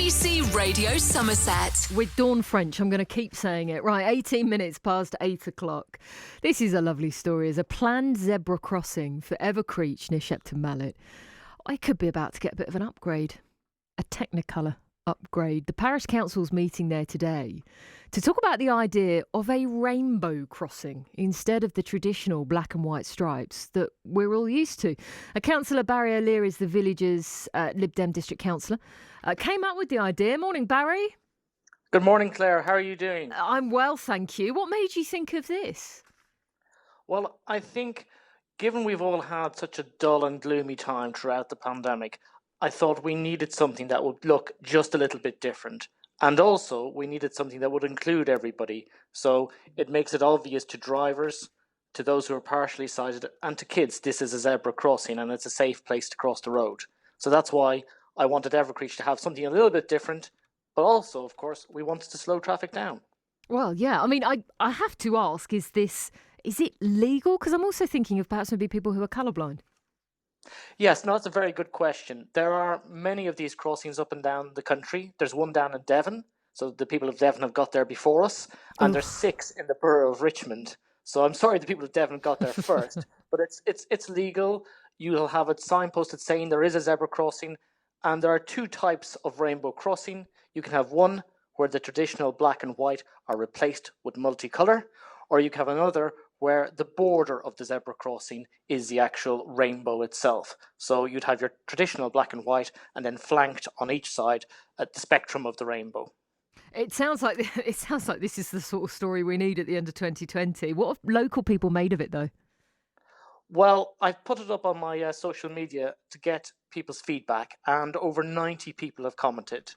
BBC Radio Somerset. With Dawn French, I'm going to keep saying it. Right, 18 minutes past 8 o'clock. This is a lovely story. As a planned zebra crossing for Evercreech near Shepton Mallet, I could be about to get a bit of an upgrade, a Technicolor upgrade. The parish council's meeting there today to talk about the idea of a rainbow crossing instead of the traditional black and white stripes that we're all used to. Councillor Barry O'Leary is the village's Lib Dem district councillor. Came up with the idea. Morning, Barry. Good morning, Claire. How are you doing? I'm well, thank you. What made you think of this? Well, I think given we've all had such a dull and gloomy time throughout the pandemic, I thought we needed something that would look just a little bit different. And also, we needed something that would include everybody. So it makes it obvious to drivers, to those who are partially sighted, and to kids, this is a zebra crossing and it's a safe place to cross the road. So that's why I wanted Evercreech to have something a little bit different. But also, of course, we wanted to slow traffic down. Well, yeah. I mean, I have to ask, is it legal? Because I'm also thinking of perhaps maybe people who are colourblind. Yes, no, that's a very good question. There are many of these crossings up and down the country. There's one down in Devon, so the people of Devon have got there before us, and there's 6 in the borough of Richmond. So I'm sorry the people of Devon got there first, but it's legal. You'll have it signposted saying there is a zebra crossing, and there are 2 types of rainbow crossing. You can have one where the traditional black and white are replaced with multicolour, or you can have another where the border of the zebra crossing is the actual rainbow itself. So you'd have your traditional black and white and then flanked on each side at the spectrum of the rainbow. It sounds like this is the sort of story we need at the end of 2020. What have local people made of it, though? Well, I've put it up on my social media to get people's feedback, and over 90 people have commented.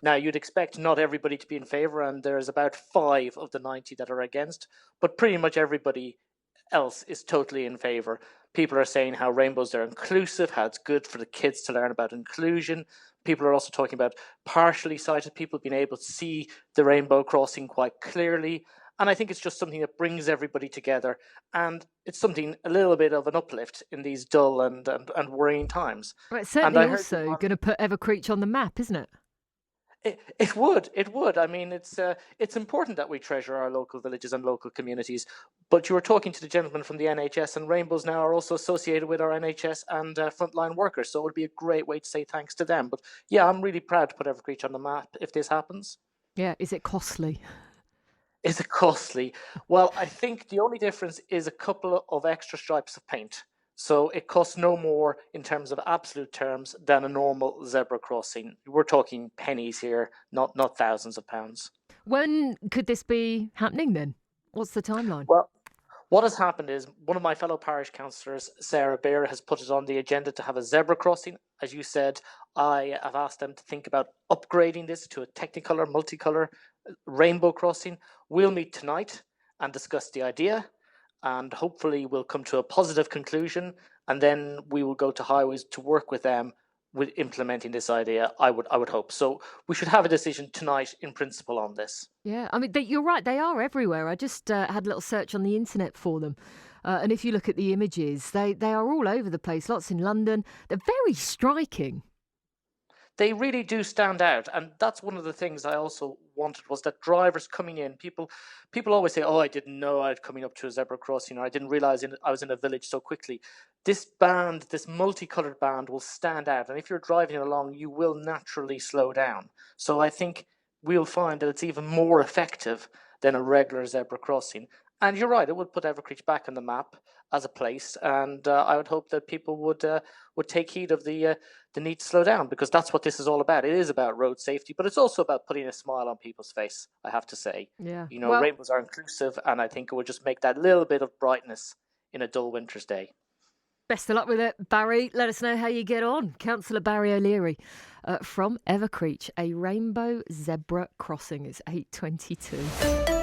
Now, you'd expect not everybody to be in favour, and there's about 5 of the 90 that are against, but pretty much everybody else is totally in favour. People are saying how rainbows are inclusive, how it's good for the kids to learn about inclusion. People are also talking about partially sighted people being able to see the rainbow crossing quite clearly. And I think it's just something that brings everybody together, and it's something a little bit of an uplift in these dull and worrying times. Well, it's certainly also going to put Evercreech on the map, isn't it? It would. I mean, it's important that we treasure our local villages and local communities. But you were talking to the gentleman from the NHS, and rainbows now are also associated with our NHS and frontline workers. So it would be a great way to say thanks to them. But yeah, I'm really proud to put Evercreech on the map if this happens. Yeah, is it costly? Is it costly? Well, I think the only difference is a couple of extra stripes of paint. So it costs no more in terms of absolute terms than a normal zebra crossing. We're talking pennies here, not thousands of pounds. When could this be happening then? What's the timeline? Well, what has happened is one of my fellow parish councillors, Sarah Bear, has put it on the agenda to have a zebra crossing. As you said, I have asked them to think about upgrading this to a Technicolor, multicolour rainbow crossing. We'll meet tonight and discuss the idea, and hopefully we'll come to a positive conclusion, and then we will go to Highways to work with them with implementing this idea. I would hope so. We should have a decision tonight in principle on this. Yeah, I mean, you're right, they are everywhere. I just had a little search on the internet for them, and if you look at the images, they are all over the place. Lots in London. They're very striking. They really do stand out, and that's one of the things I also wanted, was that drivers coming in, people always say, oh, I didn't know I'd coming up to a zebra crossing, or I didn't realise I was in a village so quickly. This multicoloured band will stand out, and if you're driving along, you will naturally slow down. So I think we'll find that it's even more effective than a regular zebra crossing. And you're right, it would put Evercreech back on the map as a place, and I would hope that people would take heed of the need to slow down, because that's what this is all about. It is about road safety, but it's also about putting a smile on people's face, I have to say. Yeah. Rainbows are inclusive, and I think it would just make that little bit of brightness in a dull winter's day. Best of luck with it, Barry. Let us know how you get on. Councillor Barry O'Leary from Evercreech, a rainbow zebra crossing. It's 8:22.